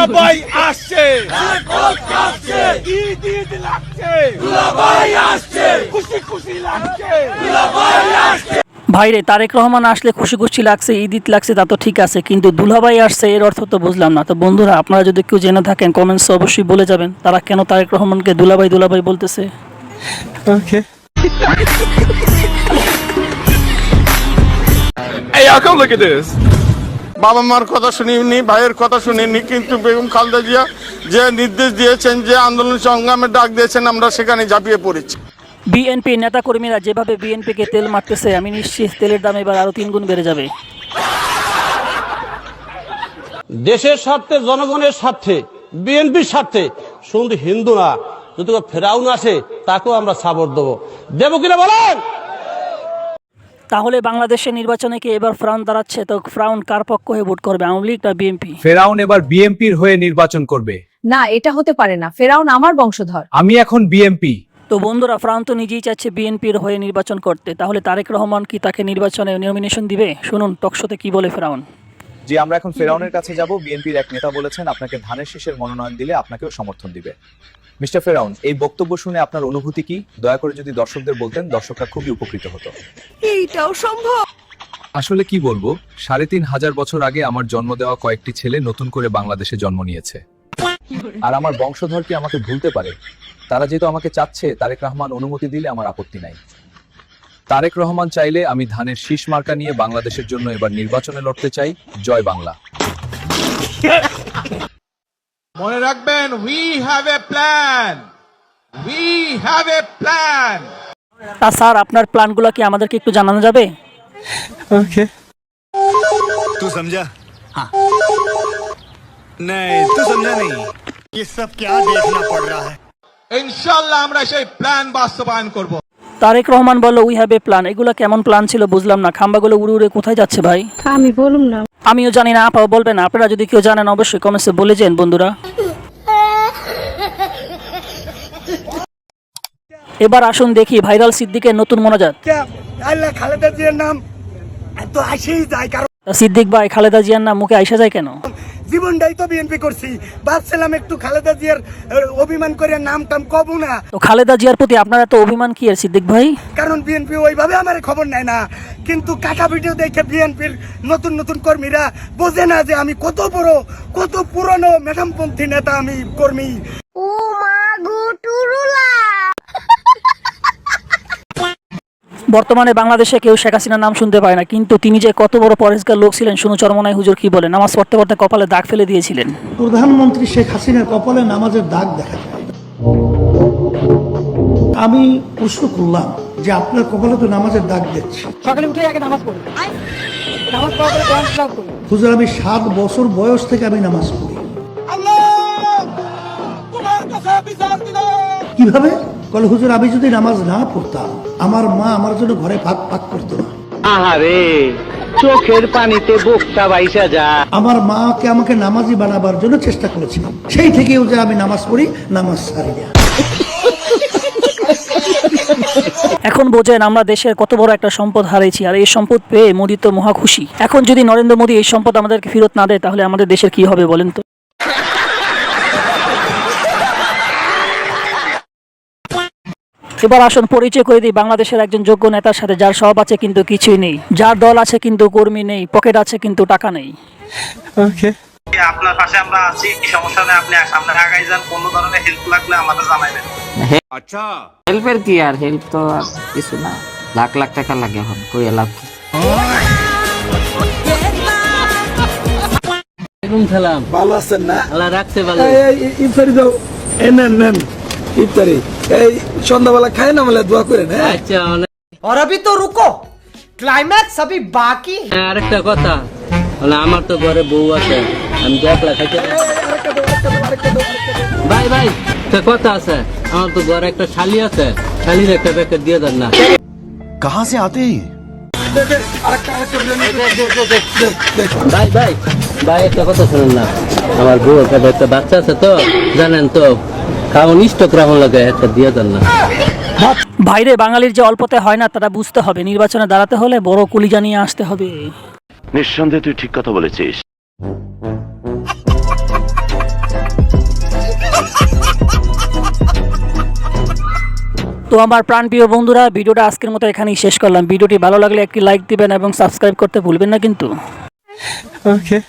দুলাভাই আসছে, ঈদ ঈদ লাগছে, দুলাভাই আসছে, খুশি খুশি লাগছে, দুলাভাই আসছে। ভাইরে, তারেক রহমান আসলে খুশি খুশি লাগছে, ঈদ ঈদ লাগছে, তা তো ঠিক আছে, কিন্তু দুলাভাই আসছে এর অর্থ তো বুঝলাম না। তো বন্ধুরা, আপনারা যদি কেউ জেনে থাকেন কমেন্টসে অবশ্যই বলে যাবেন, তারা কেন তারেক রহমানকে দুলাভাই দুলাভাই বলতেছে। Okay. Hey, y'all come look at this. বাবা মার কথা শুনিনি, ভাইয়ের কথা শুনিনি, কিন্তু বেগম খালেদা জিয়া যে নির্দেশ দিয়েছেন, যে আন্দোলন সংগ্রামের ডাক দিয়েছেন, আমরা সেখানে ঝাঁপিয়ে পড়েছি। বিএনপি নেতাকর্মীরা যেভাবে বিএনপিকে তেল মারতেছে, আমি নিশ্চিত তেলের দাম এবার আরো 3 গুণ বেড়ে যাবে। দেশের স্বার্থে, জনগণের স্বার্থে, বিএনপির স্বার্থে, শুধু হিন্দু না, যদি ফেরাউন আসে তাকেও আমরা সাপোর্ট দেবো কিনা বলেন? তাহলে বাংলাদেশের নির্বাচনে কি এবার ফ্রাউন দাঁড়াচ্ছে? তো ফ্রাউন কার পক্ষ হয়ে ভোট করবে, আওয়ামী লীগ না বিএনপি? ফেরাউন এবার বিএনপির হয়ে নির্বাচন করবে। না, এটা হতে পারে না। ফেরাউন আমার বংশধর। আমি এখন বিএনপি। তো বন্ধুরা, ফ্রাউন তো নিজেই চাচ্ছে বিএনপির হয়ে নির্বাচন করতে, তাহলে তারেক রহমান কি তাকে নির্বাচনে নমিনেশন দিবে? শুনুন টকশোতে কি বলে ফেরাউন। যে আমরা এখন ফেরাউনের কাছে যাব। বিএনপির এক নেতা বলেছেন আপনাকে ধানের শীষের মনোনয়ন দিলে আপনাকেও সমর্থন দিবে। মিস্টার ফেরাউন, এই বক্তব্য শুনে আপনার অনুভূতি কি? দয়া করে যদি দর্শকদের বলতেন, দর্শকরা খুবই উপকৃত হতো। এইটাও সম্ভব? আসলে কি বলবো, 3500 বছর আগে আমার জন্ম দেওয়া কয়েকটি ছেলে নতুন করে বাংলাদেশে জন্ম নিয়েছে, আর আমার বংশধর কি আমাকে ভুলতে পারে? তারা যেহেতু আমাকে চাচ্ছে, তারেক রহমান অনুমতি দিলে আমার আপত্তি নাই। তারেক রহমান চাইলে আমি ধানের শীষ মার্কা নিয়ে বাংলাদেশের জন্য এবার নির্বাচনে লড়তে চাই। জয় বাংলা। মনে রাখবেন, we have a plan, we have a plan. তা স্যার, আপনার প্ল্যানগুলো কি আমাদেরকে একটু জানানো যাবে? Okay. तू समझा? हाँ। नहीं, तू समझा नहीं। ये सब क्या देखना पड़ रहा है? ইনশাআল্লাহ আমরা সেই প্ল্যান বাস্তবায়ন করব। তারেক রহমান বলল উই হ্যাভ এ প্ল্যান, এগুলো কেমন প্ল্যান ছিল বুঝলাম না। খাম্বাগুলো উড়ে উড়ে কোথায় যাচ্ছে ভাই? আমি বলুম না। আমিও জানি না, আপাও বলবেন না। আপনারা যদি কেউ জানেন অবশ্যই কমেন্টসে বলে যান বন্ধুরা। এবার আসুন দেখি ভাইরাল সিদ্দিকের নতুন মোনাজাত। আল্লাহ খালেদা জিয়ার নাম তো আসেই যায়, কারণ সিদ্দিক ভাই, খালেদা জিয়ার নাম মুখে আইসা যায় কেন? জীবনটাই তো বিএনপি করছি, ভাবছিলাম একটু খালেদা জিয়ার অভিমান করে নাম টাম কব না, তো খালেদা জিয়ার প্রতি আপনারা তো অভিমান কি এর সিদ্দিক ভাই? কারণ বিএনপি ওইভাবে আমার খবর নেয় না। কিন্তু কাটা ভিডিও দেখে বিএনপির নতুন নতুন কর্মীরা বোঝে না যে আমি কত বড়, কত পুরনো ম্যাডামপন্থী নেতা, আমি কর্মী। ও মা গো টুরুলা। বর্তমানে বাংলাদেশে কেউ শেখ হাসিনার নাম শুনতে পায় না, কিন্তু তিনি যে কত বড় পরেশগার লোক ছিলেন শুনু চরমনাই হুজুর কি বলেন। নামাজ পড়তে পড়তে কপালে দাগ ফেলে দিয়েছিলেন। প্রধানমন্ত্রী শেখ হাসিনার কপালে নামাজের দাগ দেখা যায়। আমি প্রশ্ন করলাম যে আপনার কপালে তো নামাজের দাগ দেখছি, সকালে উঠে আগে নামাজ পড়ি, নামাজ পড়ার পরে কোরআন তেলাওয়াত করি। হুজুর আমি 7 বছর বয়স থেকে আমি নামাজ পড়ি। কিভাবে? বলে হুজুর আমি যদি নামাজ না পড়তাম, আমার মা আমার জন্য ঘরে ভাত পাক করতো না। আহারে, চোখের পানিতে বুকটা বাইসা যা। আমার মাকে আমাকে নামাজি বানাবার জন্য চেষ্টা করেছিলাম, সেই থেকেও যে আমি নামাজ পড়ি, নামাজ ছাড়ি না। এখন বোঝেন আমরা দেশের কত বড় একটা সম্পদ হারিয়েছি, আর এই সম্পদ পেয়ে মোদি তো মহা খুশি। এখন যদি নরেন্দ্র মোদি এই সম্পদ আমাদেরকে ফেরত না দেয়, তাহলে আমাদের দেশের কি হবে বলেন তো? এবার আসুন পরিচয় করে দিই বাংলাদেশের একজন যোগ্য নেতার সাথে, যার সব আছে কিন্তু কিছুই নেই, যার দল আছে কিন্তু কর্মী নেই, পকেট আছে কিন্তু টাকা নেই। Okay. আপনার পাশে আমরা আছি, সমস্যা নেই, আপনি সামনে আগাই যান, কোনো ধরনের হেল্প লাগলে আমাদের জানাইবেন। अच्छा। হেল্পের কি আর, হেল্প তো আর কিছু না, লাখ লাখ টাকা লাগে, এখন কই লাভ কি? সালাম, ভালো আছেন না? আল্লাহ রাখছে ভালো। ইফতারি দাও, নেন নেন ইফতারি। এই সন্ধ্যাবেলা খায় না, বলে দোয়া করেন। আচ্ছা, और अभी तो रुको, क्लाइमैक्स अभी बाकी है। আরেকটা কথা, আমার তো ঘরে বউ আছে, আমি তো একলা খাইতে। ভাই ভাই, একটা কথা আছে, আমার তো ঘরে একটা শালি আছে, শালির একটা প্যাকেট দিয়ে দেন না। कहाँ से आते हैं? ভাই ভাই ভাই, একটা কথা শুনুন না, আমার বউ একটা বাচ্চা আছে তো, জানেন তো, খাওয়ান স্টক রাখুন লাগে, একটা দিয়ে দেন না। ভাইরে, বাঙালির যে অল্পতে হয় না, তারা বুঝতে হবে, নির্বাচনে দাঁড়াতে হলে বড় কলিজা নিয়ে আসতে হবে। নিঃসন্দেহে তুই ঠিক কথা বলেছিস। তো আমার প্রাণপ্রিয় বন্ধুরা, ভিডিওটা আজকের মতো এখানেই শেষ করলাম। ভিডিওটি ভালো লাগলে একটি লাইক দিবেন এবং সাবস্ক্রাইব করতে ভুলবেন না কিন্তু। Okay.